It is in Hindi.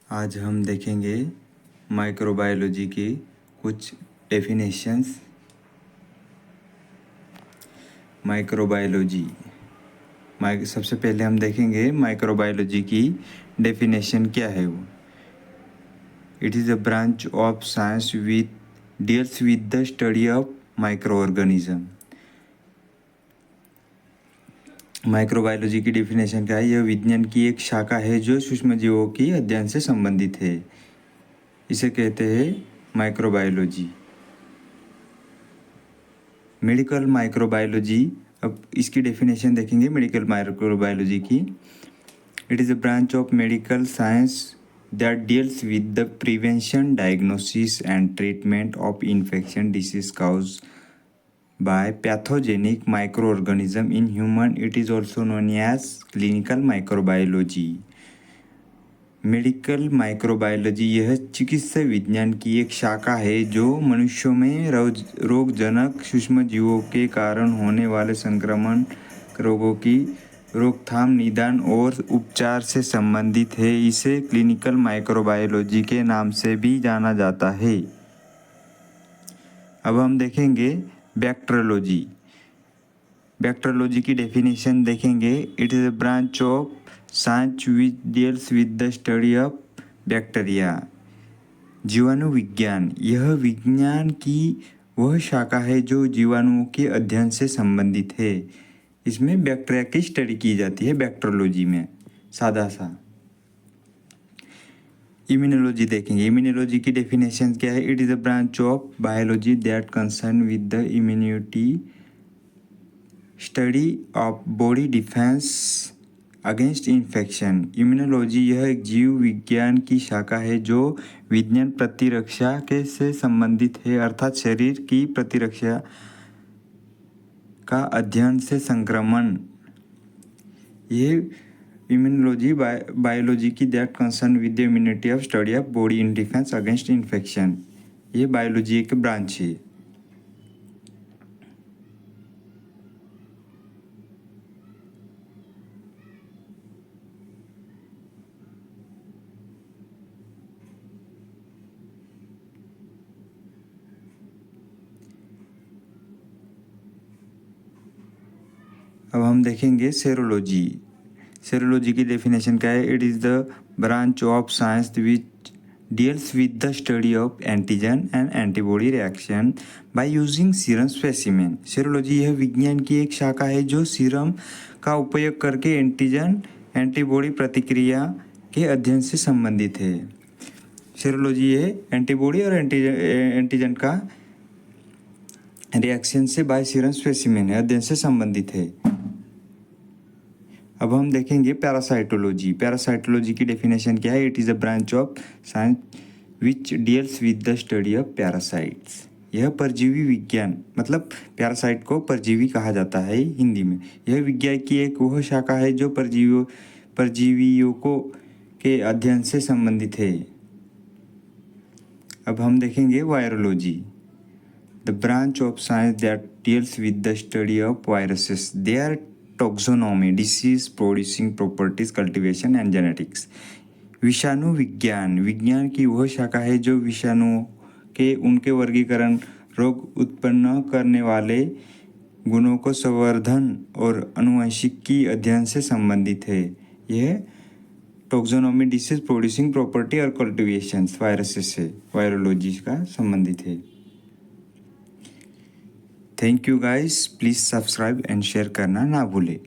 आज हम देखेंगे माइक्रोबायोलॉजी की कुछ डेफिनेशंस। माइक्रोबायोलॉजी सबसे पहले हम देखेंगे माइक्रोबायोलॉजी की डेफिनेशन क्या है। वो it is a branch of science with deals with the study of micro organism. Microbiology की डेफिनेशन क्या है? यह विज्ञान की एक शाखा है जो सूक्ष्मजीवों की अध्ययन से संबंधित है। इसे कहते हैं माइक्रोबायोलॉजी। मेडिकल माइक्रोबायोलॉजी, अब इसकी डेफिनेशन देखेंगे मेडिकल माइक्रोबायोलॉजी की। It is a branch of medical science that deals with the prevention, diagnosis and treatment of infection disease cause by pathogenic microorganism in human. It is also known as clinical microbiology. Medical microbiology यह चिकित्सा विज्ञान की एक शाखा है जो मनुष्यों में रोगजनक सूक्ष्मजीवों के कारण होने वाले संक्रमण रोगों की रोकथाम, निदान और उपचार से संबंधित है। इसे क्लिनिकल माइक्रोबायोलॉजी के नाम से भी जाना जाता है। अब हम देखेंगे बैक्टीरियोलॉजी। बैक्टीरियोलॉजी की डेफिनेशन देखेंगे। It is a branch of science which deals with the study of bacteria. जीवाणु विज्ञान, यह विज्ञान की वह शाखा है जो जीवाणुओं के अध्ययन से संबंधित है। इसमें बैक्टीरिया की स्टडी की जाती है बैक्टीरियोलॉजी में। सादा सा इम्यूनोलॉजी देखेंगे। इम्यूनोलॉजी की डेफिनेशन क्या है? It is a branch of biology that concern with the immunity, study of body defence against infection. Immunology यह एक जीव विज्ञान की शाखा है जो विज्ञान प्रतिरक्षा के से संबंधित है, अर्थात शरीर की प्रतिरक्षा का अध्ययन से संक्रमण। ये इम्यूनोलॉजी बायोलॉजी की that concern with the immunity of study of body in defence against infection. ये बायोलॉजी एक ब्रांच है। अब हम देखेंगे सेरोलॉजी। सेरोलॉजी की डेफिनेशन क्या है? It is the branch of science which deals with the study of antigen and antibody reaction by using serum specimen. Serology यह विज्ञान की एक शाखा है जो सीरम का उपयोग करके एंटीजन एंटीबॉडी प्रतिक्रिया के अध्ययन से संबंधित है। सेरोलॉजी ये एंटीबॉडी और एंटीजन का रिएक्शन से बाय सीरम स्पेसिमेन अध्ययन से संबंधित है। अब हम देखेंगे पैरासाइटोलॉजी। पैरासाइटोलॉजी की डेफिनेशन क्या है? It is a branch of science which deals with the study of parasites. यह परजीवी विज्ञान, मतलब पैरासाइट को परजीवी कहा जाता है हिंदी में। यह विज्ञान की एक वह शाखा है जो परजीवियों को के अध्ययन से संबंधित है। अब हम देखेंगे virology. The branch of science that deals with the study of viruses, their taxonomy, disease producing properties, cultivation and genetics. विषाणु विज्ञान, विज्ञान की वह शाखा है जो विषाणुओं के उनके वर्गीकरण, रोग उत्पन्न करने वाले गुणों को संवर्धन और अनुवांशिकी अध्ययन से संबंधित है। यह टॉक्सोनॉमी, डिसीज प्रोड्यूसिंग प्रॉपर्टी और कल्टीवेशन वायरसेस से वायरोलॉजी का संबंधित है। Thank you guys, please subscribe and share करना ना भूलें।